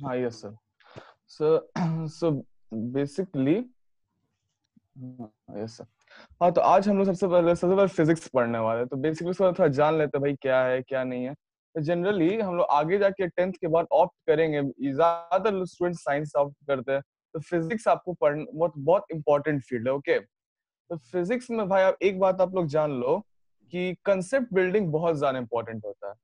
हाँ yes sir. सो so basically yes sir. हाँ तो आज हम लोग सबसे पहले फिजिक्स पढ़ने वाले हैं, तो बेसिकली उसको थोड़ा जान लेते हैं भाई क्या है क्या नहीं है। तो जनरली हम लोग आगे जाके 10th के बाद ऑप्ट करेंगे, ज्यादातर स्टूडेंट साइंस ऑप्ट करते हैं, तो फिजिक्स आपको पढ़ना बहुत बहुत इंपॉर्टेंट फील्ड है। ओके, तो फिजिक्स में भाई आप एक बात आप लोग जान लो कि कंसेप्ट बिल्डिंग बहुत ज्यादा इंपॉर्टेंट होता है।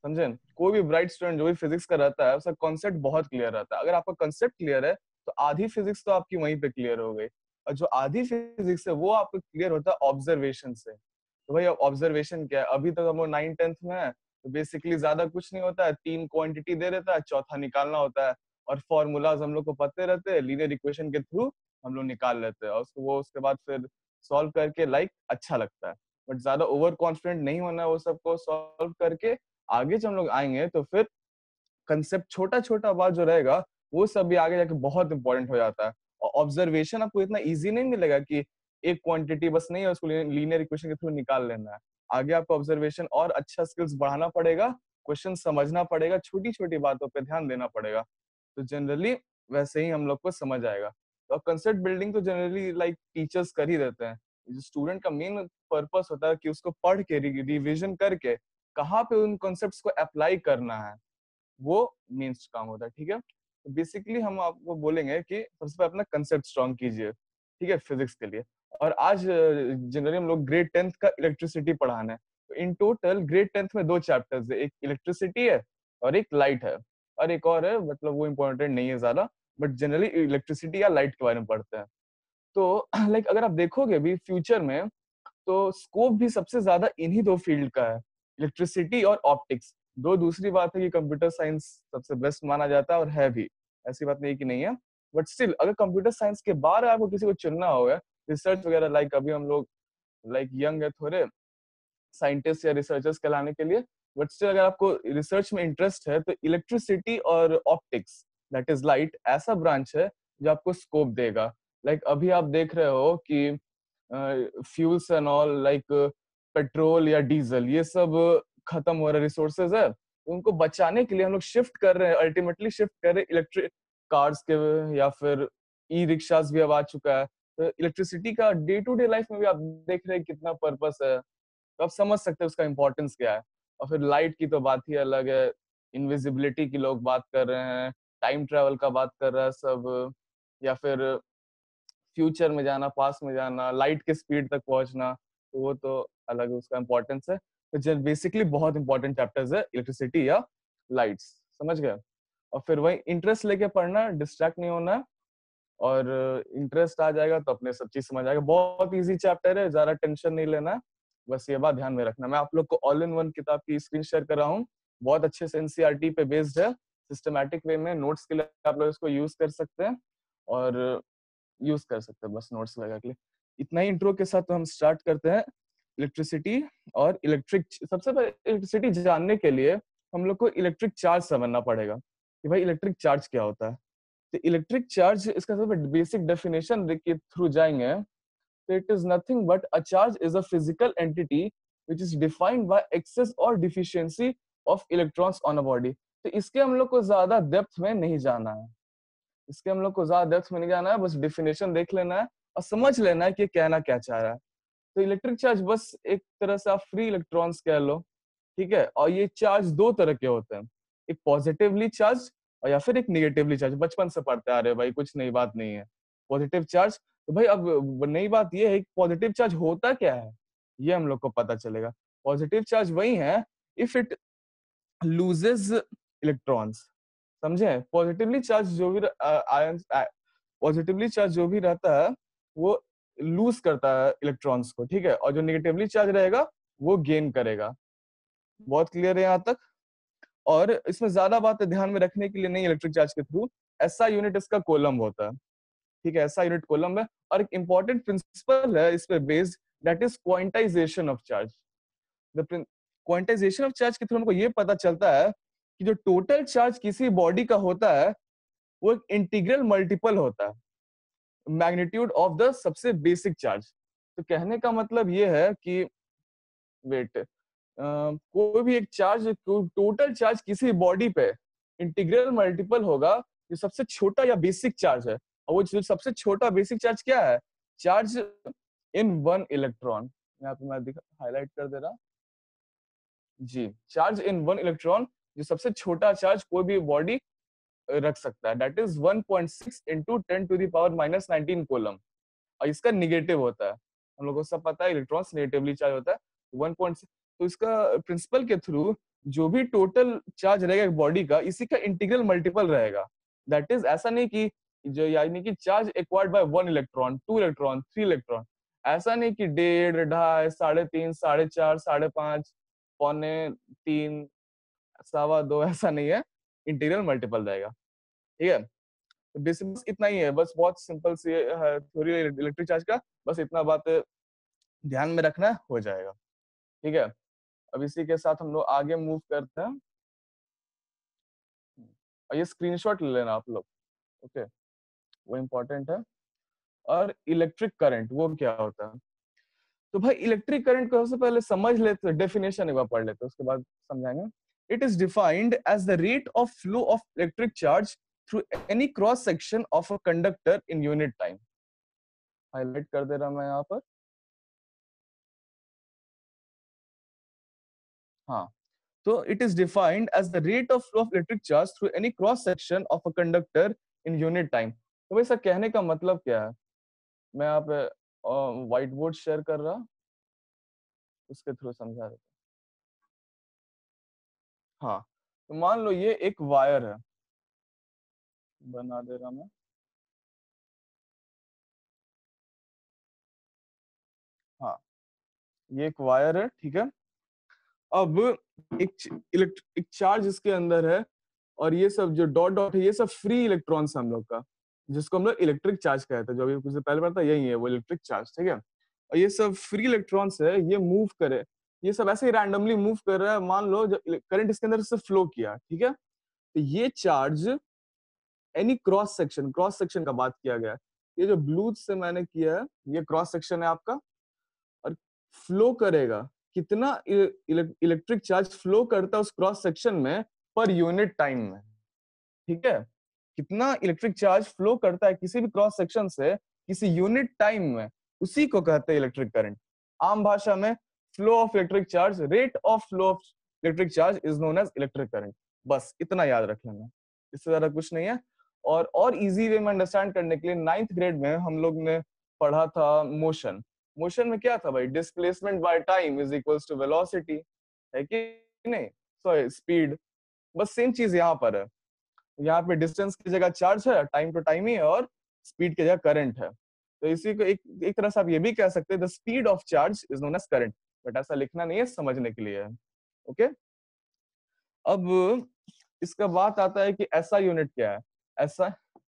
समझे? कोई भी ब्राइट स्टूडेंट जो भी फिजिक्स का रहता है उसका कॉन्सेप्ट बहुत क्लियर रहता है। अगर आपका कॉन्सेप्ट क्लियर है तो आधी फिजिक्स तो आपकी वहीं पे क्लियर हो गई। और जो आधी फिजिक्स है वो आपको क्लियर होता है ऑब्जर्वेशन से। तो भाई ऑब्जर्वेशन क्या है? अभी तक हम लोग 9th 10th में है, तो बेसिकली ज्यादा कुछ नहीं होता है, 3 क्वांटिटी दे देता है, चौथा निकालना होता है, और फॉर्मूलाज हम लोग को पते रहते हैं, लीनियर इक्वेशन के थ्रू हम लोग निकाल लेते हैं, और उसको वो उसके बाद फिर सॉल्व करके अच्छा लगता है। बट ज्यादा ओवर कॉन्फिडेंट नहीं होना है वो सबको सॉल्व करके। आगे जब हम लोग आएंगे तो फिर कंसेप्ट छोटा छोटा बात जो रहेगा वो सब भी आगे जाके बहुत इंपॉर्टेंट हो जाता है। और ऑब्जर्वेशन आपको इतना इजी नहीं मिलेगा कि एक क्वांटिटी बस नहीं है उसको लीनियर इक्वेशन के थ्रू निकाल लेना है। आगे आपको ऑब्जर्वेशन और अच्छा स्किल्स बढ़ाना पड़ेगा, क्वेश्चन समझना पड़ेगा, छोटी छोटी बातों पे ध्यान देना पड़ेगा। तो जनरली वैसे ही हम लोग को समझ आएगा। तो कंसेप्ट बिल्डिंग तो जनरली टीचर्स कर ही देते हैं। स्टूडेंट का मेन पर्पस होता है कि उसको पढ़ के रिविजन करके कहाँ पे उन कॉन्सेप्ट्स को अप्लाई करना है, वो मेन काम होता है। ठीक है, तो बेसिकली हम आपको बोलेंगे कि सबसे पहले अपना कंसेप्ट स्ट्रॉन्ग कीजिए, ठीक है, फिजिक्स के लिए। और आज जनरली हम लोग ग्रेड 10th का इलेक्ट्रिसिटी पढ़ाना है। तो इन टोटल ग्रेड 10th में 2 चैप्टर्स है, एक इलेक्ट्रिसिटी है और एक लाइट है, और एक और है, मतलब वो इम्पोर्टेंट नहीं है ज्यादा, बट जनरली इलेक्ट्रिसिटी या लाइट के बारे में पढ़ते हैं। तो अगर आप देखोगे भी फ्यूचर में, तो स्कोप भी सबसे ज्यादा इन्हीं 2 फील्ड का है, इलेक्ट्रिसिटी और ऑप्टिक्स। दो दूसरी बात है कि कंप्यूटर साइंस सबसे बेस्ट माना जाता है, और है भी, ऐसी बात नहीं कि नहीं है। बट स्टिल अगर कंप्यूटर साइंस के बाद आपको किसी को चुनना होगा, रिसर्च वगैरह, अभी हम लोग यंग है थोड़े, साइंटिस्ट या रिसर्चर्स कहलाने के लिए, बट स्टिल अगर आपको रिसर्च में इंटरेस्ट है तो इलेक्ट्रिसिटी और ऑप्टिक्स, दैट इज लाइट, ऐसा ब्रांच है जो आपको स्कोप देगा। अभी आप देख रहे हो कि फ्यूल्स एंड ऑल, पेट्रोल या डीजल, ये सब खत्म हो रहे रिसोर्सेज है, उनको बचाने के लिए हम लोग शिफ्ट कर रहे हैं, अल्टीमेटली शिफ्ट कर रहे हैं इलेक्ट्रिक कार्स के, या फिर ई रिक्शास भी अब आ चुका है। तो इलेक्ट्रिसिटी का डे टू डे लाइफ में भी आप देख रहे हैं कितना पर्पस है, तो आप समझ सकते हैं उसका इंपॉर्टेंस क्या है। और फिर लाइट की तो बात ही अलग है, इनविजिबिलिटी की लोग बात कर रहे हैं, टाइम ट्रेवल का बात कर रहा है सब, या फिर फ्यूचर में जाना, पास में जाना, लाइट के स्पीड तक पहुंचना, तो वो तो अलग उसका इंपॉर्टेंस है। तो बेसिकली बहुत इंपॉर्टेंट चैप्टर्स है इलेक्ट्रिसिटी या लाइट्स, समझ गए? और फिर वही इंटरेस्ट लेके पढ़ना, डिस्ट्रैक्ट नहीं होना है, और इंटरेस्ट आ जाएगा तो अपने सब चीज समझ आएगा। बहुत इजी चैप्टर है, ज्यादा टेंशन नहीं लेना है, बस ये बात ध्यान में रखना। मैं आप लोग को ऑल इन वन किताब की स्क्रीन शेयर कर रहा हूँ, बहुत अच्छे से एनसीईआरटी पे बेस्ड है, सिस्टमेटिक वे में नोट्स के लिए आप लोग इसको यूज कर सकते हैं, और यूज कर सकते हैं बस नोट्स लगा के लिए। इतना ही इंट्रो के साथ तो हम स्टार्ट करते हैं इलेक्ट्रिसिटी और इलेक्ट्रिक। सबसे पहले इलेक्ट्रिसिटी जानने के लिए हम लोग को इलेक्ट्रिक चार्ज समझना पड़ेगा कि भाई इलेक्ट्रिक चार्ज क्या होता है। तो इलेक्ट्रिक चार्ज, इसका सबसे बेसिक डेफिनेशन के थ्रू जाएंगे, तो it is nothing but a charge is a physical entity which is defined by excess और deficiency of electrons on a body. तो इसके हम लोग को ज्यादा डेप्थ में नहीं जाना है, इसके हम लोग को ज्यादा डेप्थ में नहीं जाना है, बस डिफिनेशन देख लेना है और समझ लेना है कि कहना क्या चाह रहा है। तो इलेक्ट्रिक चार्ज बस एक तरह से आप फ्री इलेक्ट्रॉन्स कह लो, ठीक है। और ये चार्ज 2 तरह के होते हैं, एक पॉजिटिवली चार्ज और या फिर एक निगेटिवली चार्ज। बचपन से पढ़ते आ रहे हैं भाई, कुछ नई बात नहीं है। पॉजिटिव चार्ज, तो भाई अब नई बात ये है कि पॉजिटिव चार्ज होता क्या है, ये हम लोग को पता चलेगा। पॉजिटिव चार्ज वही है इफ इट लूजेस इलेक्ट्रॉन्स, समझे? पॉजिटिवली चार्ज जो भी आयन, पॉजिटिवली चार्ज जो भी रहता है वो लूज करता है इलेक्ट्रॉन्स को, ठीक है, और जो निगेटिवली चार्ज रहेगा वो गेन करेगा। बहुत क्लियर है यहाँ तक? और इसमें ज्यादा बातें ध्यान में रखने के लिए नहीं, इलेक्ट्रिक चार्ज के थ्रू ऐसा यूनिट इसका कोलम होता है, ठीक है, ऐसा यूनिट कोलम है। और एक इंपॉर्टेंट प्रिंसिपल है इस पे based, that is quantization of charge. The quantization of charge के थ्रू हमको ये पता चलता है कि जो टोटल चार्ज किसी बॉडी का होता है वो एक इंटीग्रल मल्टीपल होता है मैग्नीट्यूड ऑफ द सबसे बेसिक चार्ज। तो कहने का मतलब ये है कि वेट, कोई भी एक चार्ज, टोटल चार्ज किसी बॉडी पे इंटीग्रल मल्टीपल होगा जो सबसे छोटा या बेसिक चार्ज है, और वो जो सबसे छोटा बेसिक चार्ज क्या है, चार्ज इन वन इलेक्ट्रॉन। यहाँ पे मैं हाईलाइट कर दे रहा, जी, चार्ज इन वन इलेक्ट्रॉन, जो सबसे छोटा चार्ज कोई भी बॉडी रख सकता है, दैट इज 1.6 इंटू 10⁻⁻19 कूलम। और इसका निगेटिव होता है, हम लोगों को सब पता है इलेक्ट्रॉन्स नेगेटिवली चार्ज होता है 1.6। तो इसका प्रिंसिपल के थ्रू जो भी टोटल चार्ज रहेगा एक बॉडी का, इसी का इंटीग्रल मल्टीपल रहेगा। दैट इज ऐसा नहीं कि जो यानी कि charge acquired by 1 electron, 2 electron, 3 electron, ऐसा नहीं कि 1.5, 2.5, 3.5, 4.5, 5.5, पौने 3, 2.25, ऐसा नहीं है, इंटीग्रल मल्टीपल रहेगा। ठीक है, तो बेसिक इतना ही है, बस बहुत सिंपल सी थ्योरी इलेक्ट्रिक चार्ज का, बस इतना बात ध्यान में रखना हो जाएगा। ठीक है, अब इसी के साथ हम लोग आगे मूव करते हैं, और ये स्क्रीनशॉट ले लेना आप लोग, ओके, वो इम्पोर्टेंट है। और इलेक्ट्रिक करंट वो क्या होता है, तो भाई इलेक्ट्रिक करंट को सबसे पहले समझ लेते, डेफिनेशन एक बार पढ़ लेते, उसके बाद समझाएंगे। It is defined as the rate of flow of electric charge through any cross section of a conductor in unit time. Highlight कर दे रहा मैं यहाँ पर, हाँ, तो it is defined as the rate of flow of electric charge through any cross section of a conductor in unit time. तो भाई सर कहने का मतलब क्या है, मैं यहाँ पे व्हाइट बोर्ड शेयर कर रहा, उसके थ्रू समझा रहा। हाँ, तो मान लो ये एक वायर है, बना दे रहा मैं, हाँ, ये एक वायर है, ठीक है। अब एक चार्ज इसके अंदर है, और ये सब जो डॉट डॉट है ये सब फ्री इलेक्ट्रॉन्स हम लोग का, जिसको हम लोग इलेक्ट्रिक चार्ज कहते हैं, जो अभी कुछ देर पहले पढ़ा था, यही है वो इलेक्ट्रिक चार्ज, ठीक है। और ये सब फ्री इलेक्ट्रॉन्स है, ये मूव करे, ये सब ऐसे ही रैंडमली मूव कर रहा है, मान लो करंट इसके अंदर से फ्लो किया, ठीक है, तो ये चार्ज एनी क्रॉस सेक्शन का बात किया गया है। ये जो ब्लू से मैंने किया है, ये क्रॉस सेक्शन है आपका, और फ्लो करेगा कितना इलेक्ट्रिक चार्ज फ्लो करता है उस क्रॉस सेक्शन में पर यूनिट टाइम में, ठीक है। कितना इलेक्ट्रिक चार्ज फ्लो करता है किसी भी क्रॉस सेक्शन से किसी यूनिट टाइम में, उसी को कहते हैं इलेक्ट्रिक करंट। आम भाषा में flow of electric charge, rate of flow of electric charge is known as electric current. बस इतना याद रख लेना, इससे ज्यादा कुछ नहीं है। और इजी वे में अंडरस्टैंड करने के लिए 9th ग्रेड में हम लोग ने पढ़ा था मोशन। मोशन में क्या था भाई, displacement by time is equals to velocity, है कि नहीं, सॉरी स्पीड। बस सेम चीज यहाँ पर है, यहाँ पे डिस्टेंस की जगह चार्ज है, टाइम टू टाइम ही है, और स्पीड की जगह करंट है। तो इसी को एक तरह से आप ये भी कह सकते हैं the speed of charge is known as current, but ऐसा लिखना नहीं है, समझने के लिए है, ओके। अब इसका बात आता है कि ऐसा यूनिट क्या है, ऐसा,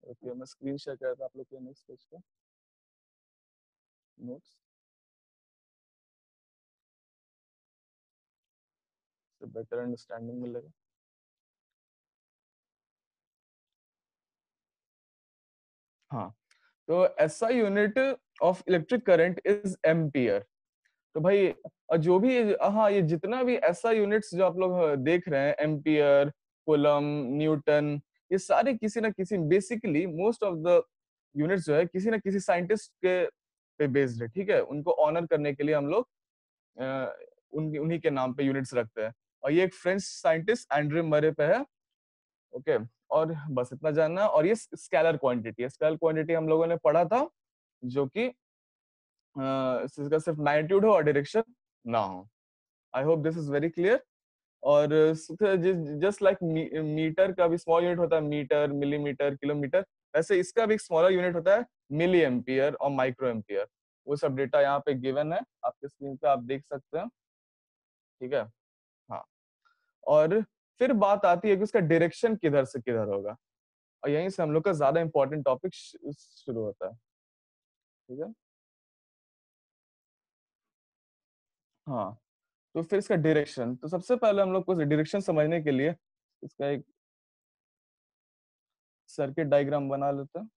ओके, मैं स्क्रीन शेयर कर रहा था आप लोग के नेक्स्ट पेज पे, नोट्स से बेटर अंडरस्टैंडिंग मिलेगा। हाँ, तो ऐसा unit of electric current is ampere. तो भाई जो भी, हाँ, ये जितना भी ऐसा यूनिट्स जो आप लोग देख रहे हैं, एम्पियर, कूलम, न्यूटन, ये सारे किसी ना किसी, basically most of the units जो है किसी ना किसी साइंटिस्ट के पे बेस्ड है, ठीक है। उनको ऑनर करने के लिए हम लोग उन्हीं के नाम पे यूनिट्स रखते हैं, और ये एक फ्रेंच साइंटिस्ट एंड्रे मरे पे है, ओके। और बस इतना जानना, और ये स्केलर क्वांटिटी है, स्केलर क्वांटिटी हम लोगों ने पढ़ा था, जो कि इसका सिर्फ मैग्नीट्यूड हो और डायरेक्शन ना हो। आई hope this is very clear. और जस्ट लाइक मीटर का भी स्मॉल यूनिट होता है, मीटर, मिलीमीटर, किलोमीटर, वैसे इसका भी एक स्मॉलर यूनिट होता है, मिली एम्पियर और माइक्रो एम्पियर। वो सब डेटा यहाँ पे गिवन है आपके स्क्रीन पे, आप देख सकते हैं, ठीक है। हाँ, और फिर बात आती है कि उसका डायरेक्शन किधर से किधर होगा, और यहीं से हम लोग का ज्यादा इंपॉर्टेंट टॉपिक शुरू होता है, ठीक है। हाँ, तो फिर इसका डायरेक्शन, तो सबसे पहले हम लोग को डायरेक्शन समझने के लिए इसका एक सर्किट डायग्राम बना लेते हैं।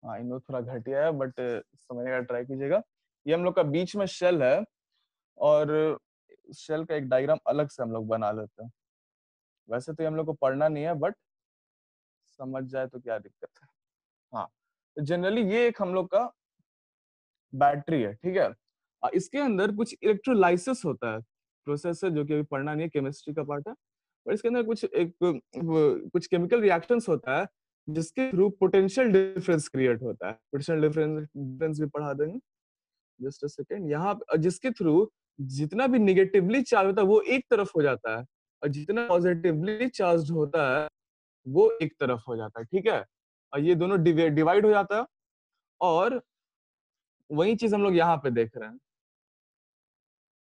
हाँ, इन थोड़ा घटिया है बट समझने का ट्राई कीजिएगा। ये हम लोग का बीच में शेल है और शेल का एक डायग्राम अलग से हम लोग बना लेते हैं। वैसे तो ये हम लोग को पढ़ना नहीं है बट समझ जाए तो क्या दिक्कत है। हाँ, तो जनरली ये एक हम लोग का बैटरी है, ठीक है। इसके अंदर कुछ इलेक्ट्रोलाइसिस होता है, प्रोसेस है जो कि अभी पढ़ना नहीं है, केमिस्ट्री का पार्ट है। और इसके अंदर कुछ केमिकल रिएक्शंस होता है जिसके थ्रू पोटेंशियल डिफरेंस क्रिएट होता है। पोटेंशियल डिफरेंस भी पढ़ा देंगे, जस्ट अ सेकेंड। यहाँ जिसके थ्रू जितना भी निगेटिवली चार्ज होता है वो एक तरफ हो जाता है, और जितना पॉजिटिवली चार्ज होता है वो एक तरफ हो जाता है, ठीक है। और ये दोनों डिवाइड हो जाता है, और वही चीज हम लोग यहाँ पे देख रहे हैं।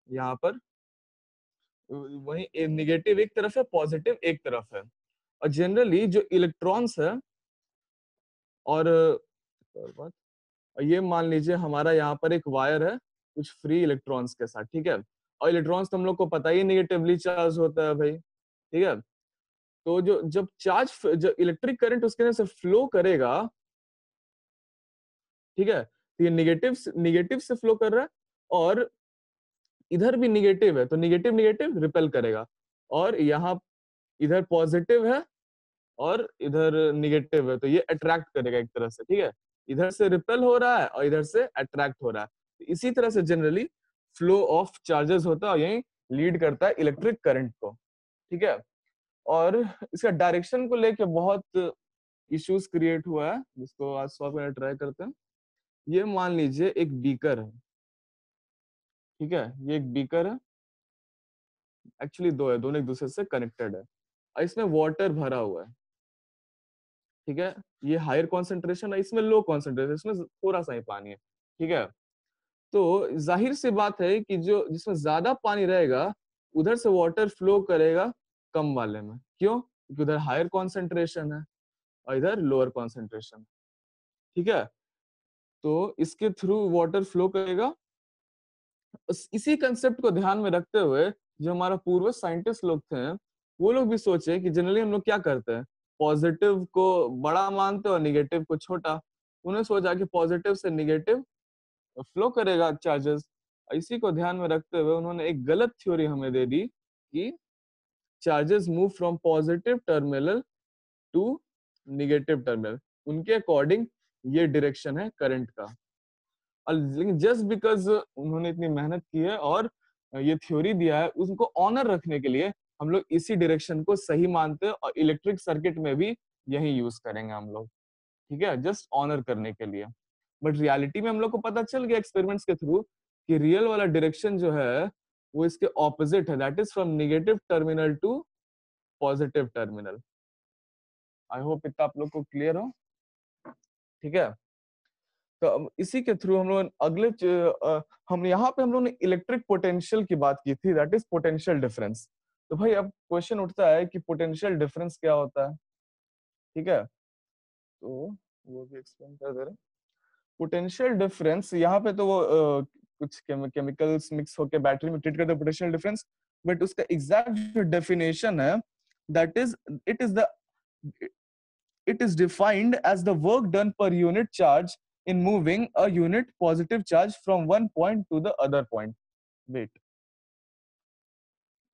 यहाँ पर वही निगेटिव एक तरफ है, पॉजिटिव एक तरफ है। और जनरली जो इलेक्ट्रॉन्स है, और ये मान लीजिए हमारा यहाँ पर एक वायर है कुछ फ्री इलेक्ट्रॉन्स के साथ, ठीक है। और इलेक्ट्रॉन्स तो हम लोग को पता ही निगेटिवली चार्ज होता है भाई, ठीक है। तो जो जब जो इलेक्ट्रिक करंट उसके अंदर से फ्लो करेगा, ठीक है, तो ये निगेटिव से फ्लो कर रहा है, और इधर भी निगेटिव है तो निगेटिव निगेटिव रिपेल करेगा। और यहाँ इधर पॉजिटिव है और इधर निगेटिव है तो ये अट्रैक्ट करेगा एक तरह से, ठीक है। इधर से रिपेल हो रहा है और इधर से अट्रैक्ट हो रहा है। तो इसी तरह से जनरली फ्लो ऑफ चार्जेस होता है और यही लीड करता है इलेक्ट्रिक करंट को, ठीक है। और इसका डायरेक्शन को लेके बहुत इश्यूज क्रिएट हुआ है जिसको आज सॉल्व करने ट्राई करते हैं। ये मान लीजिए एक बीकर है, ठीक है। ये एक बीकर है, एक्चुअली दो है, दोनों एक दूसरे से कनेक्टेड है, और इसमें वाटर भरा हुआ है, ठीक है। ये हायर कॉन्सेंट्रेशन है, इसमें लो कॉन्सेंट्रेशन, इसमें थोड़ा सा ही पानी है, ठीक है। तो जाहिर सी बात है कि जो जिसमें ज्यादा पानी रहेगा उधर से वाटर फ्लो करेगा कम वाले में। क्यों? क्योंकि उधर हायर कॉन्सेंट्रेशन है और इधर लोअर कॉन्सेंट्रेशन, ठीक है। तो इसके थ्रू वाटर फ्लो करेगा। इसी कंसेप्ट को ध्यान में रखते हुए जो हमारा पूर्व साइंटिस्ट लोग थे, वो लोग भी सोचे कि जनरली हम लोग क्या करते हैं, पॉजिटिव को बड़ा मानते हैं और निगेटिव को छोटा। उन्हें सोचा कि पॉजिटिव से निगेटिव फ्लो करेगा चार्जेस। इसी को ध्यान में रखते हुए उन्होंने एक गलत थ्योरी हमें दे दी कि charges move from positive terminal to negative terminal. उनके अकॉर्डिंग ये डायरेक्शन है करंट का। और लेकिन जस्ट बिकॉज उन्होंने इतनी मेहनत की है और ये थ्योरी दिया है, उसको ऑनर रखने के लिए हम लोग इसी डायरेक्शन को सही मानते हैं और इलेक्ट्रिक सर्किट में भी यही यूज करेंगे हम लोग, ठीक है, जस्ट ऑनर करने के लिए। बट रियलिटी में हम लोग को पता चल गया एक्सपेरिमेंट्स के थ्रू कि रियल वाला डायरेक्शन जो है वो इसके ऑपोजिट है, that is from negative terminal to positive terminal. I hope इतना आप लोग को क्लियर हो, ठीक है। तो अब इसी के थ्रू हम लोग हम यहाँ पे हम लोग ने इलेक्ट्रिक पोटेंशियल की बात की थी, दैट इज पोटेंशियल डिफरेंस। तो भाई अब क्वेश्चन उठता है कि पोटेंशियल डिफरेंस क्या होता है, ठीक है। तो वो भी एक्सप्लेन कर दे रहे हैं। पोटेंशियल डिफरेंस यहाँ पे तो वो कुछ केमिकल्स मिक्स होकर बैटरी में ट्रीट करते हैं पोटेंशियल डिफरेंस। बट उसका एग्जैक्ट जो डेफिनेशन है, that is it is the it is defined as the work done per unit charge in moving a unit positive charge from one point to the other point. Wait,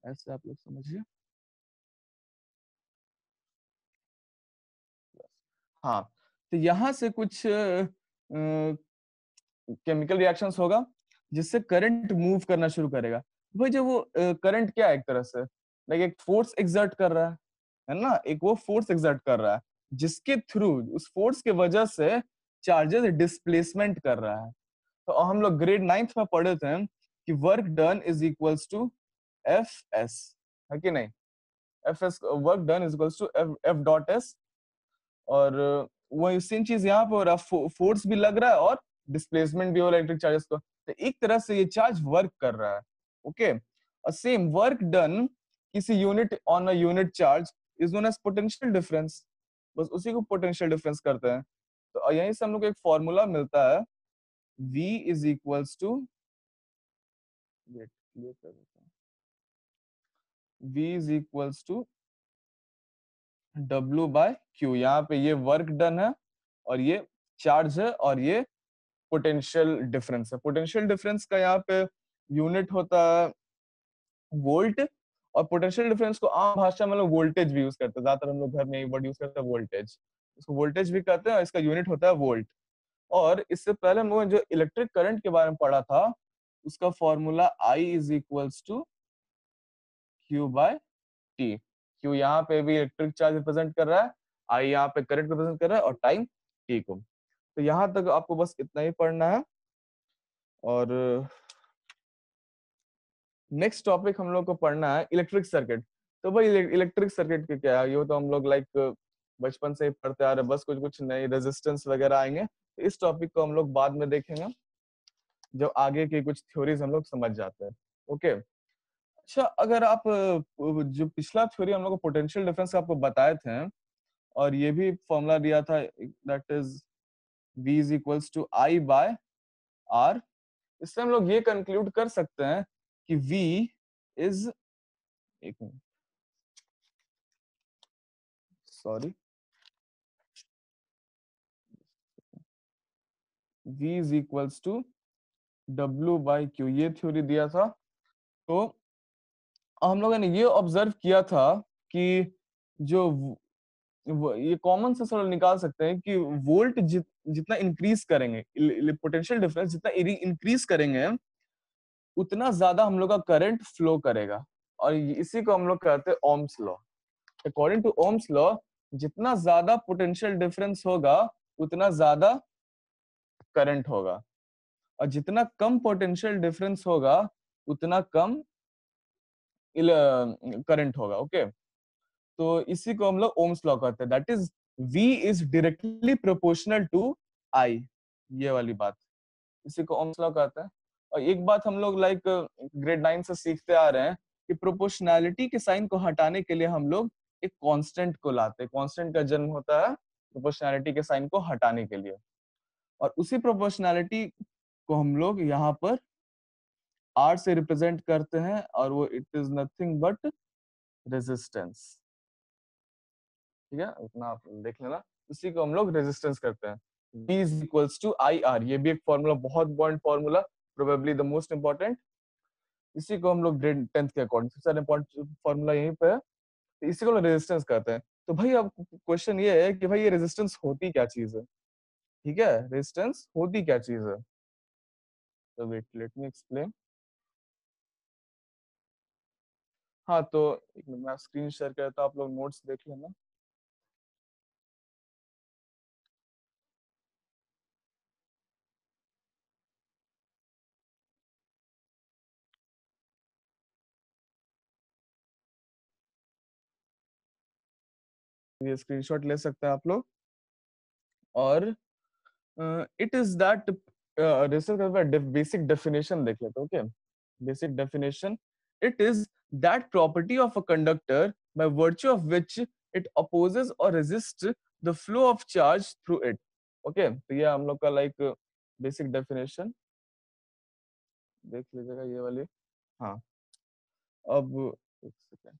ऐसे आप लोग समझिए। हाँ, तो यहाँ से कुछ केमिकल रिएक्शंस होगा जिससे करंट मूव करना शुरू करेगा। भाई जो वो करंट क्या है, एक तरह से लाइक एक फोर्स एक्सर्ट कर रहा है ना, एक वो फोर्स एक्सर्ट कर रहा है जिसके थ्रू उस फोर्स के वजह से चार्जेस डिस्प्लेसमेंट कर रहा है। तो हम लोग ग्रेड 9th में पढ़े थे कि work done is equals to F S, है कि नहीं। F S work done is equals to F F dot S. और वही सेम चीज यहाँ पे हो रहा है, फोर्स भी लग रहा है और डिस्प्लेसमेंट भी हो रहा है इलेक्ट्रिक चार्जेस को। तो एक तरह से ये चार्ज वर्क कर रहा है, ओके। और सेम वर्क डन किसी unit on a unit charge is known as potential difference. बस उसी को पोटेंशियल डिफरेंस करते हैं। तो यहीं से हम लोग को एक फॉर्मूला मिलता है, V is equals to, wait, clear कर देता हूँ। V is equals to W by Q। यहाँ पे ये वर्क डन है और ये चार्ज है और ये पोटेंशियल डिफरेंस है। पोटेंशियल डिफरेंस का यहाँ पे यूनिट होता है वोल्ट, और पोटेंशियल डिफरेंस को आम भाषा में लोग वोल्टेज भी यूज करते हैं, ज्यादातर हम लोग घर में यही वर्ड यूज करते हैं वोल्टेज, इसको वोल्टेज भी कहते हैं और इसका यूनिट होता है वोल्ट। और इससे पहले हम लोगों ने जो इलेक्ट्रिक करंट के बारे में पढ़ा था उसका formula I is equals to Q by T. Q यहाँ पे भी इलेक्ट्रिक चार्ज रिप्रेजेंट कर रहा है, आई यहाँ पे करंट रिप्रेजेंट कर रहा है, और टाइम टी को। तो यहाँ तक आपको बस इतना ही पढ़ना है। और नेक्स्ट टॉपिक हम लोग को पढ़ना है इलेक्ट्रिक सर्किट। तो भाई इलेक्ट्रिक सर्किट के क्या है, ये तो हम लोग लाइक बचपन से ही पढ़ते आ रहे हैं, बस कुछ कुछ नए रेजिस्टेंस वगैरह आएंगे, तो इस टॉपिक को हम लोग बाद में देखेंगे जब आगे की कुछ थ्योरीज हम लोग समझ जाते हैं। ओके, अच्छा अगर आप जो पिछला थ्योरी हम लोग को पोटेंशियल डिफरेंस आपको बताए थे, और ये भी फॉर्मूला दिया था that is V is equals to I by R, इससे हम लोग ये कंक्लूड कर सकते हैं कि V इज, एक minute sorry, V is equals to W by Q, ये थ्योरी दिया था। तो हम लोगों ने ये ऑब्जर्व किया था कि जो ये कॉमन से सर निकाल सकते हैं कि वोल्ट जितना इंक्रीज करेंगे, पोटेंशियल डिफरेंस जितना इंक्रीज करेंगे उतना ज्यादा हम लोग का करंट फ्लो करेगा, और इसी को हम लोग कहते हैं Ohm's law. According to Ohm's law, जितना ज्यादा पोटेंशियल डिफरेंस होगा उतना ज्यादा करंट होगा, और जितना कम पोटेंशियल डिफरेंस होगा उतना कम करंट होगा। ओके, तो इसी को हम लोग ओम्स लॉ कहते हैं, that is V is directly proportional to I, ये वाली बात, इसी को ओम्स लॉ कहते हैं। और एक बात हम लोग लाइक ग्रेड 9 से सीखते आ रहे हैं कि प्रोपोर्शनैलिटी के साइन को हटाने के लिए हम लोग एक कांस्टेंट को लाते हैं, कांस्टेंट का जन्म होता है प्रोपोर्शनैलिटी के साइन को हटाने के लिए, और उसी प्रोपोर्शनैलिटी को हम लोग यहाँ पर R से रिप्रेजेंट करते हैं, और वो it is nothing but resistance. ठीक है, उतना आप देख लेना, उसी को हम लोग रेजिस्टेंस करते हैं। V is equals to IR, ये भी एक फॉर्मूला, बहुत important formula, probably the most important. इसी को हम लोग ग्रेड 10th के अकॉर्डिंग सबसे ज्यादा इंपॉर्टेंट फॉर्मूला यहीं पे है, तो इसी को रेजिस्टेंस कहते हैं। तो भाई अब क्वेश्चन ये है कि भाई ये रेजिस्टेंस होती क्या चीज है, ठीक है, रेजिस्टेंस होती क्या चीज है। तो वेट, लेट मी एक्सप्लेन। हाँ तो एक मिनट मैं स्क्रीन शेयर करता हूँ, आप लोग नोट्स देख लेना। ये स्क्रीनशॉट ले सकते हैं आप लोग। और इट इज दैट, रेजिस्टेंस का बेसिक डेफिनेशन देख लेते हैं। Okay, basic definition, it is that property of a conductor by virtue of which it opposes or resists the flow of charge through it. Okay, तो ये हम लोग का like basic definition देख लीजिएगा ये वाली। हाँ, अब एक सेकेंड,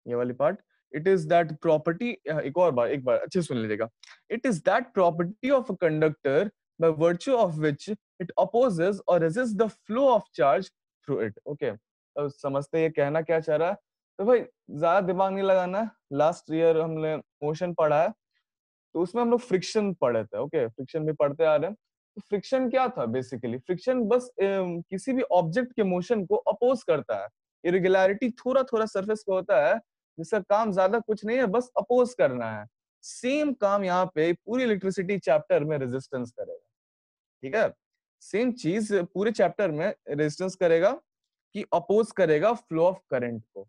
ये वाली part, it is that property, एक बार अच्छे सुन लीजिएगा। It is that property of a conductor by virtue of which it opposes or resists the flow of charge through it. Okay, तो समझते हैं ये कहना क्या चाह रहा है। तो भाई ज्यादा दिमाग नहीं लगाना, लास्ट ईयर हमने मोशन पढ़ा है, तो उसमें हम लोग फ्रिक्शन पढ़े थे। ओके, फ्रिक्शन भी पढ़ते आ रहे हैं। तो फ्रिक्शन क्या था, बेसिकली फ्रिक्शन बस किसी भी ऑब्जेक्ट के मोशन को अपोज करता है, इरेगुलरिटी थोड़ा थोड़ा सरफेस पे होता है, जिसका काम ज्यादा कुछ नहीं है, बस अपोज करना है। सेम काम यहाँ पे पूरी इलेक्ट्रिसिटी चैप्टर में रेजिस्टेंस करेगा। ठीक है, सेम चीज पूरे चैप्टर में रेजिस्टेंस करेगा कि अपोज करेगा फ्लो ऑफ करंट को।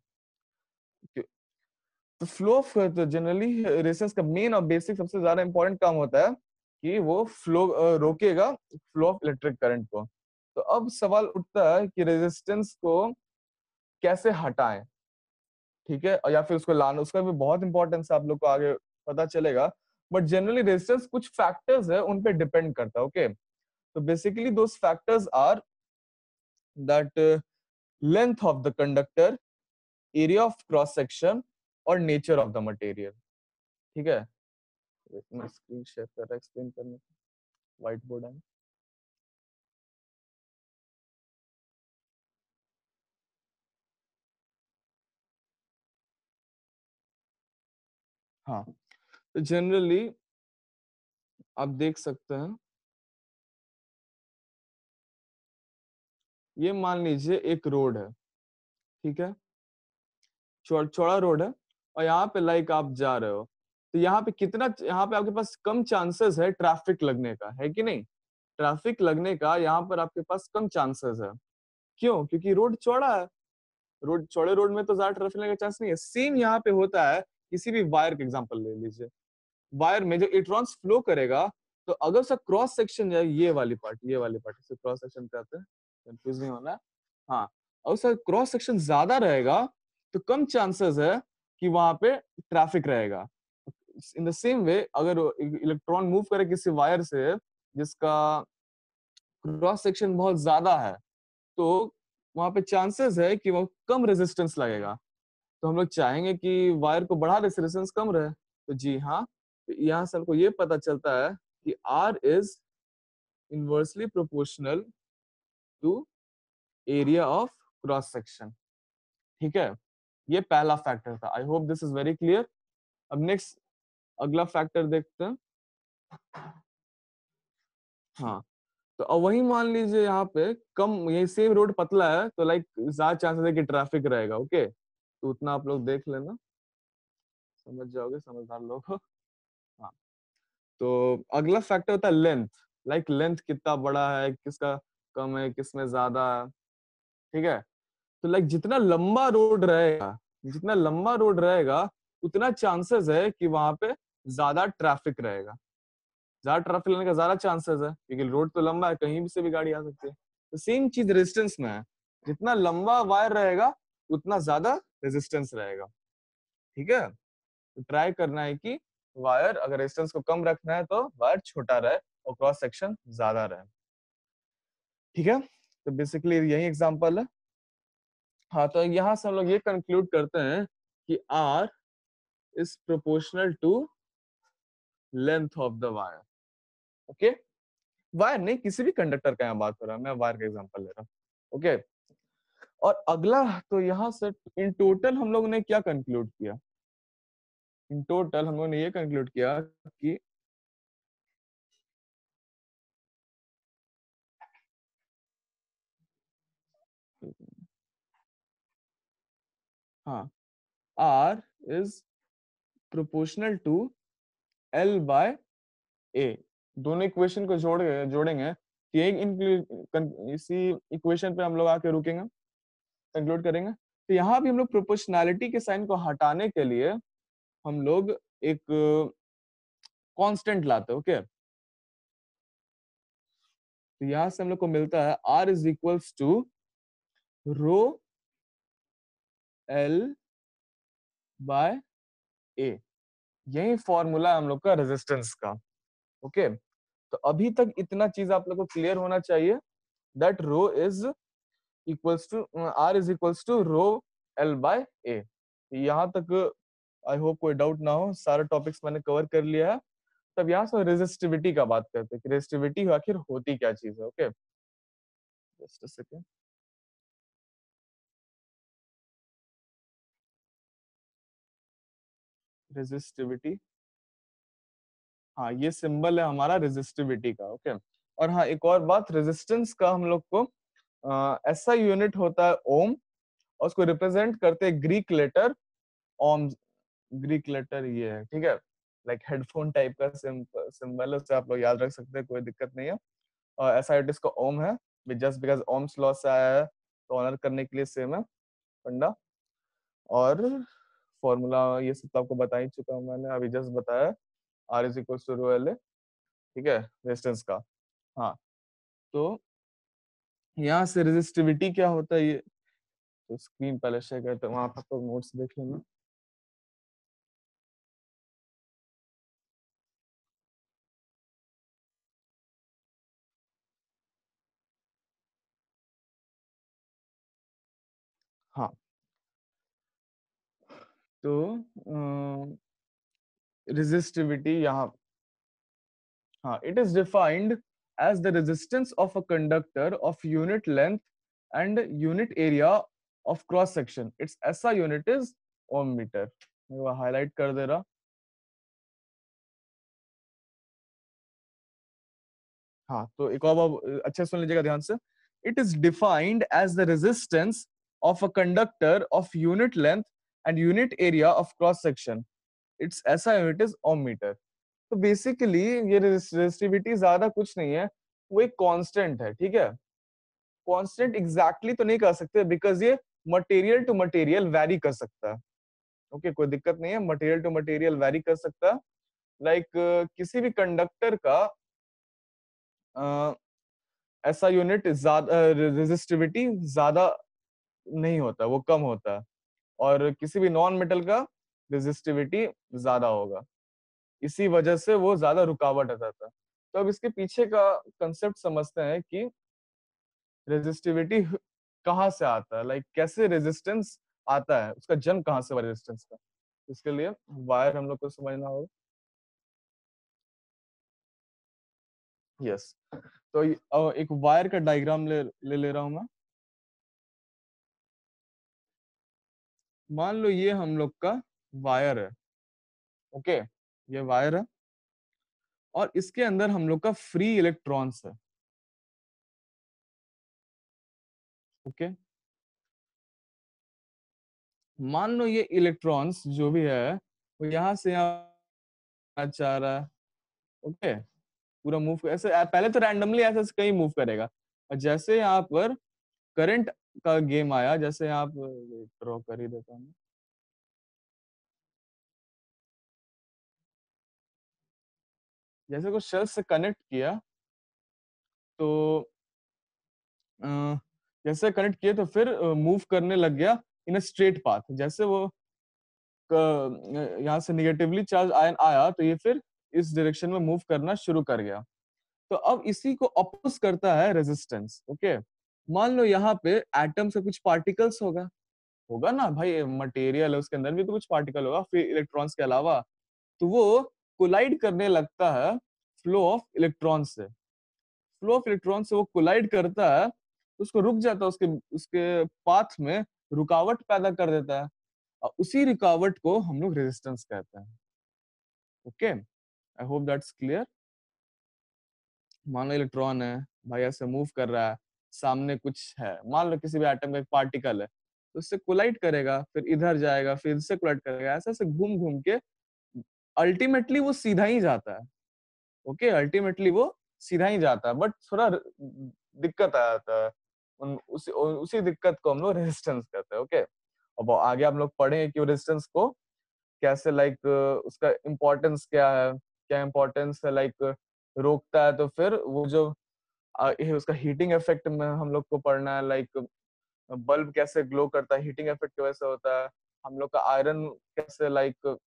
तो फ्लो ऑफ, तो जनरली रेजिस्टेंस का मेन और बेसिक सबसे ज्यादा इंपॉर्टेंट काम होता है कि वो फ्लो रोकेगा फ्लो ऑफ इलेक्ट्रिक करंट को। तो अब सवाल उठता है कि रेजिस्टेंस को कैसे हटाएं, ठीक है, और या फिर उसको लाना, उसका भी बहुत इंपॉर्टेंस आप लोग को आगे पता चलेगा। बट जनरली रेजिस्टेंस कुछ फैक्टर्स है उन पे डिपेंड करता है। ओके, तो basically those factors are that length of the conductor, area of cross section और नेचर ऑफ द मटेरियल। ठीक है, एक मैं स्क्रीन शेयर कर रहा एक्सप्लेन करने, व्हाइट बोर्ड है। हाँ, तो जनरली आप देख सकते हैं, ये मान लीजिए एक रोड है, ठीक है, चौड़ा रोड है, और यहाँ पे लाइक आप जा रहे हो, तो यहाँ पे कितना, यहाँ पे आपके पास कम चांसेस है ट्रैफिक लगने का, है कि नहीं? ट्रैफिक लगने का यहाँ पर आपके पास कम चांसेस है। क्यों? क्योंकि रोड चौड़ा है। रोड चौड़े रोड में तो ज्यादा ट्रैफिक लगने का चांस नहीं है। सेम यहाँ पे होता है, किसी भी वायर का एग्जांपल ले लीजिए। वायर में जो इलेक्ट्रॉन्स फ्लो करेगा, तो अगर उसका क्रॉस सेक्शन है, ये वाली पार्ट इसे क्रॉस सेक्शन कहते हैं, कंफ्यूज नहीं होना है। हाँ, और उसका क्रॉस सेक्शन ज्यादा रहेगा, तो कम चांसेस है कि वहां पे ट्रैफिक रहेगा। इन द सेम वे, अगर इलेक्ट्रॉन मूव करे किसी वायर से जिसका क्रॉस सेक्शन बहुत ज्यादा है, तो वहां पे चांसेस है कि वो कम रेजिस्टेंस लगेगा। तो हम लोग चाहेंगे कि वायर को बढ़ा, रेजिस्टेंस कम रहे। तो जी हाँ, तो यहाँ से हमको ये पता चलता है कि R is inversely proportional to area of cross section. ठीक है, ये पहला फैक्टर था। I hope this is very clear. अब नेक्स्ट अगला फैक्टर देखते हैं। हाँ, तो अब वही मान लीजिए यहाँ पे कम, ये सेम रोड पतला है, तो लाइक ज्यादा चांसेस है कि ट्रैफिक रहेगा। ओके, तो उतना आप लोग देख लेना, समझ जाओगे, समझदार लोग हो। हाँ, तो अगला फैक्टर होता है लेंथ। लाइक लेंथ कितना बड़ा है, किसका कम है, किसमें ज्यादा है। ठीक है, तो लाइक जितना लंबा रोड रहेगा, उतना चांसेस है कि वहां पे ज्यादा ट्रैफिक रहेगा। ज्यादा ट्रैफिक लेने का ज्यादा चांसेस है, क्योंकि रोड तो लंबा है, कहीं भी से भी गाड़ी आ सकती है। तो सेम चीज रेजिस्टेंस में है, जितना लंबा वायर रहेगा उतना ज्यादा रेजिस्टेंस रहेगा। ठीक है, तो ट्राई करना है कि वायर, अगर रेजिस्टेंस को कम रखना है तो वायर छोटा रहे और क्रॉस सेक्शन ज्यादा रहे। ठीक है, तो बेसिकली यही एग्जांपल है। हाँ, तो यहाँ से हम लोग ये कंक्लूड करते हैं कि R is proportional to length of the wire. Okay, wire नहीं, किसी भी कंडक्टर का यहाँ बात हो रहा है, मैं वायर का एग्जांपल ले रहा हूँ। ओके, और अगला, तो यहाँ से इन टोटल हम लोग ने क्या कंक्लूड किया? इन टोटल हम लोग ने ये कंक्लूड किया कि हाँ, R is proportional to L by A। दोनों इक्वेशन को जोड़ेंगे तो इसी इक्वेशन पे हम लोग आके रुकेंगे, कंक्लूड करेंगे। तो यहाँ भी हम लोग प्रोपोर्शनैलिटी के साइन को हटाने के लिए हम लोग एक कांस्टेंट लाते हैं। ओके, तो यहाँ से हम लोग को मिलता है R is equals to rho L by A। यही फॉर्मूला हम लोग का रेजिस्टेंस का। ओके, तो अभी तक इतना चीज आप लोग को क्लियर होना चाहिए, that rho is equals to R is equals to rho L by A। यहाँ तक आई होप कोई डाउट ना हो, सारे टॉपिक्स मैंने कवर कर लिया है। तब यहाँ से रेजिस्टिविटी का बात करते हैं कि रेजिस्टिविटी आखिर होती क्या चीज है। Okay, just a second. Resistivity, हाँ, ये सिंबल है हमारा रेजिस्टिविटी का। ओके, और हाँ, एक और बात, रेजिस्टेंस का हम लोग को ऐसा यूनिट होता है ओम, और उसको रिप्रेजेंट करते हैं ग्रीक लेटर ओम। ग्रीक लेटर ये है, ठीक है, लाइक हेडफोन टाइप का सिंबल है, उससे आप लोग याद रख सकते हैं, कोई दिक्कत नहीं है। और ऐसा इसका ओम है, जस्ट बिकॉज ओम्स लॉ से आया है, तो ऑनर करने के लिए सेम है फंडा। और फॉर्मूला ये सब तो आपको बता ही चुका हूँ मैंने, अभी जस्ट बताया, R is equal to rho L A. ठीक है, रेजिस्टेंस का। हाँ, तो यहाँ से रेजिस्टिविटी क्या होता है, ये तो स्क्रीन पहले शेयर करते हैं, वहां तक तो नोट्स देख लेना। हाँ, तो resistivity यहाँ, हाँ, it is defined as the resistance of a conductor of unit length and unit area of cross section. Its SI unit is ohm meter. मैं वो highlight कर दे रहा. हाँ, तो एक और बार अच्छे से सुन लीजिएगा ध्यान से. It is defined as the resistance of a conductor of unit length and unit area of cross section. Its SI unit is ohm meter. तो बेसिकली ये रेजिस्टिविटी ज्यादा कुछ नहीं है, वो एक कांस्टेंट है, ठीक है. कांस्टेंट एग्जैक्टली तो नहीं कर सकते बिकॉज ये मटेरियल टू मटेरियल वैरी कर सकता है. ओके, कोई दिक्कत नहीं है, मटेरियल टू मटेरियल वैरी कर सकता है. लाइक किसी भी कंडक्टर का ऐसा यूनिट ज्यादा रेजिस्टिविटी ज्यादा नहीं होता, वो कम होता है. और किसी भी नॉन मेटल का रेजिस्टिविटी ज्यादा होगा, इसी वजह से वो ज्यादा रुकावट आता था. तो अब इसके पीछे का कंसेप्ट समझते हैं कि रेजिस्टिविटी कहाँ से आता है, लाइक कैसे रेजिस्टेंस आता है, उसका जन्म कहाँ से हुआ रेजिस्टेंस का. इसके लिए वायर हम लोग को समझना होगा. यस, तो एक वायर का डायग्राम ले रहा हूं मैं. मान लो ये हम लोग का वायर है. ओके, ये वायर है और इसके अंदर हम लोग का फ्री इलेक्ट्रॉन्स है. ओके, मान लो ये इलेक्ट्रॉन्स जो भी है वो यहाँ से यहाँ चाह रहा है. ओके, पूरा मूव ऐसे पहले तो रैंडमली ऐसे कहीं मूव करेगा, और जैसे यहाँ पर करंट का गेम आया, जैसे यहाँ पर ड्रॉ कर ही देता हूँ. जैसे कुछ शेल से कनेक्ट किया तो अ, जैसे कनेक्ट किए तो फिर मूव करने लग गया इन अ स्ट्रेट पाथ. जैसे वो यहाँ से निगेटिवली चार्ज आयन आया तो ये फिर इस डायरेक्शन में मूव करना शुरू कर गया. तो अब इसी को अपोज करता है रेजिस्टेंस. ओके, मान लो यहाँ पे एटम से कुछ पार्टिकल्स होगा, होगा ना भाई, मटेरियल है उसके अंदर भी तो कुछ पार्टिकल होगा फिर इलेक्ट्रॉन्स के अलावा. तो वो कोलाइड करने लगता है फ्लो ऑफ इलेक्ट्रॉन से. फ्लो ऑफ इलेक्ट्रॉन से वो कोलाइड करता है तो उसको रुक जाता है, उसके उसके पाथ में रुकावट पैदा कर देता है, और उसी रुकावट को हम लोग रेजिस्टेंस कहते हैं. Okay, I hope that's clear. मान लो इलेक्ट्रॉन है भाई, ऐसे मूव कर रहा है, सामने कुछ है, मान लो किसी भी एटम का एक पार्टिकल है, तो उससे कोलाइड करेगा, फिर इधर जाएगा, फिर इससे कोलाइड करेगा, ऐसे ऐसे घूम घूम के अल्टीमेटली वो सीधा ही जाता है. ओके, अल्टीमेटली वो सीधा ही जाता है, बट थोड़ा दिक्कत आ जाता है. उसी दिक्कत को हम लोग रेजिस्टेंस कहते हैं. ओके, अब आगे हम लोग पढ़ेंगे कि रेजिस्टेंस को कैसे, लाइक उसका इम्पोर्टेंस क्या है, क्या इम्पोर्टेंस है, लाइक रोकता है तो फिर वो जो उसका हीटिंग इफेक्ट में हम लोग को पढ़ना है, लाइक बल्ब कैसे ग्लो करता है, हीटिंग इफेक्ट की वजह से होता है. हम लोग का आयरन कैसे लाइक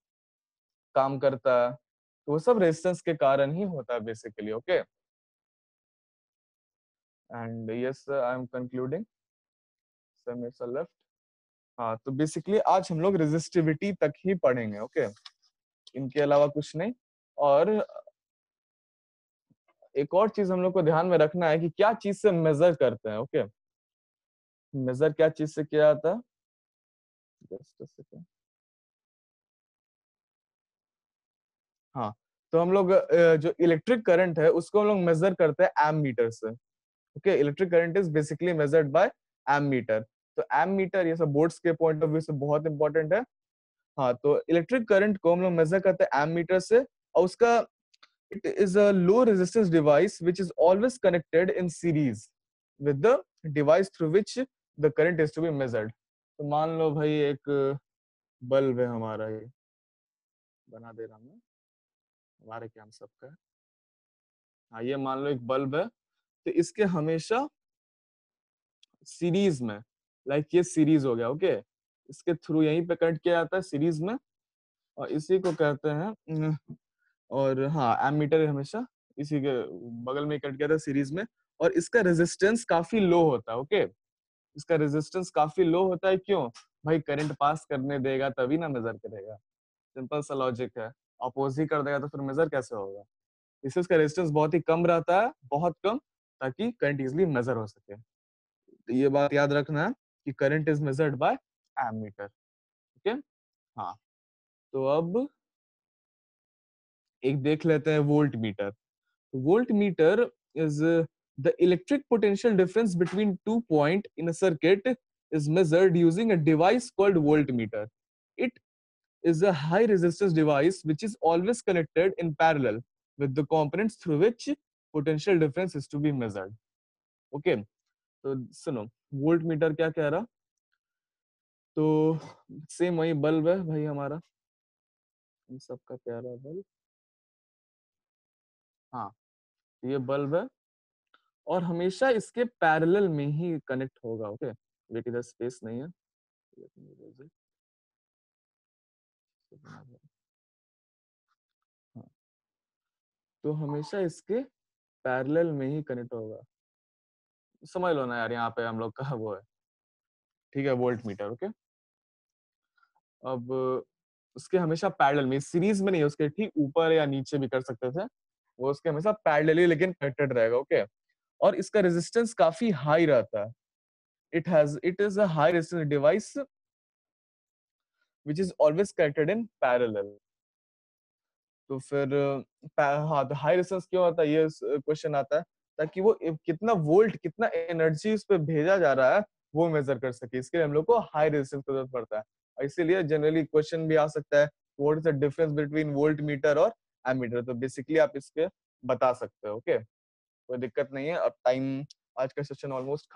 काम करता है, तो वो सब रेजिस्टेंस के कारण ही होता है basically. Okay, and yes I am concluding, some it's left. हाँ, तो बेसिकली आज हम लोग रेजिस्टिविटी तक ही पढ़ेंगे. ओके, इनके अलावा कुछ नहीं. और एक और चीज हम लोग को ध्यान में रखना है कि क्या चीज से मेजर करते हैं. ओके, मेजर क्या चीज से किया जाता है, जस्ट अ सेकंड. हाँ, तो हम लोग जो इलेक्ट्रिक करंट है उसको हम लोग मेजर करते हैं एम मीटर से. Okay, electric current is basically measured by ammeter. तो एम मीटर ये सब बोर्ड्स के पॉइंट ऑफ व्यू से बहुत इंपॉर्टेंट है. हाँ, तो इलेक्ट्रिक करंट को हम लोग मेजर करते हैं एम मीटर से, और उसका it is a low resistance device which is always connected in series with the device through which the current is to be measured. तो मान लो भाई एक बल्ब है हमारा, ये बना दे रहा हूँ, हमारे क्या हम सबका है. हाँ, ये मान लो एक बल्ब है, तो इसके हमेशा सीरीज में, लाइक ये सीरीज हो गया. ओके, इसके थ्रू यहीं पे कनेक्ट किया जाता है सीरीज में, और इसी को कहते हैं और हाँ, एमीटर हमेशा इसी के बगल में कनेक्ट किया था सीरीज में. और इसका रेजिस्टेंस काफी लो होता है. ओके, इसका रेजिस्टेंस काफी लो होता है, क्यों? भाई करंट पास करने देगा तभी ना मेजर करेगा, सिंपल सा लॉजिक है। अपोज ही कर देगा तो फिर मेजर कैसे होगा? इससे उसका रेजिस्टेंस बहुत ही कम रहता है, बहुत कम, ताकि करंट इजिली मेजर हो सके। तो ये बात याद रखना है कि current is measured by ammeter. Okay, हाँ। तो अब एक देख लेते हैं voltmeter. Voltmeter is the electric potential difference between 2 points in a circuit is measured using a device called voltmeter. It is a high resistance device which is always connected in parallel with the components through which potential difference is to be measured. Okay, तो सुनो volt meter क्या कह रहा, तो same वही bulb है भाई हमारा, हम सबका प्यारा बल्ब। हाँ, ये बल्ब है और हमेशा इसके पैरेलल में ही कनेक्ट होगा। ओके, वेट, इधर स्पेस नहीं है। हाँ, तो हमेशा इसके पैरेलल में ही कनेक्ट होगा। समझ लो ना यार, यहाँ पे हम लोग का वो है, ठीक है, वोल्ट मीटर। ओके, अब उसके हमेशा पैरेलल में, सीरीज में नहीं, उसके ठीक ऊपर या नीचे भी कर सकते थे, वो उसके हमेशा पैरेलली लेकिन कनेक्टेड रहेगा। ओके, और इसका रेजिस्टेंस काफी हाई रहता है। It is a high resistance device which is always connected in parallel। तो फिर हाँ, तो हाई रेजिस्टेंस क्यों आता है, ये क्वेश्चन आता है, ताकि वो कितना वोल्ट, कितना एनर्जी उस पर भेजा जा रहा है वो मेजर कर सके। इसके लिए हम लोग को हाई रेजिस्टेंस की जरूरत पड़ता है। और इसीलिए जनरली क्वेश्चन भी आ सकता है, what is the difference between volt meter और एमीटर। तो बेसिकली आप इसके बता सकते हो। ओके, कोई दिक्कत नहीं है। अब टाइम, आज का सेशन ऑलमोस्ट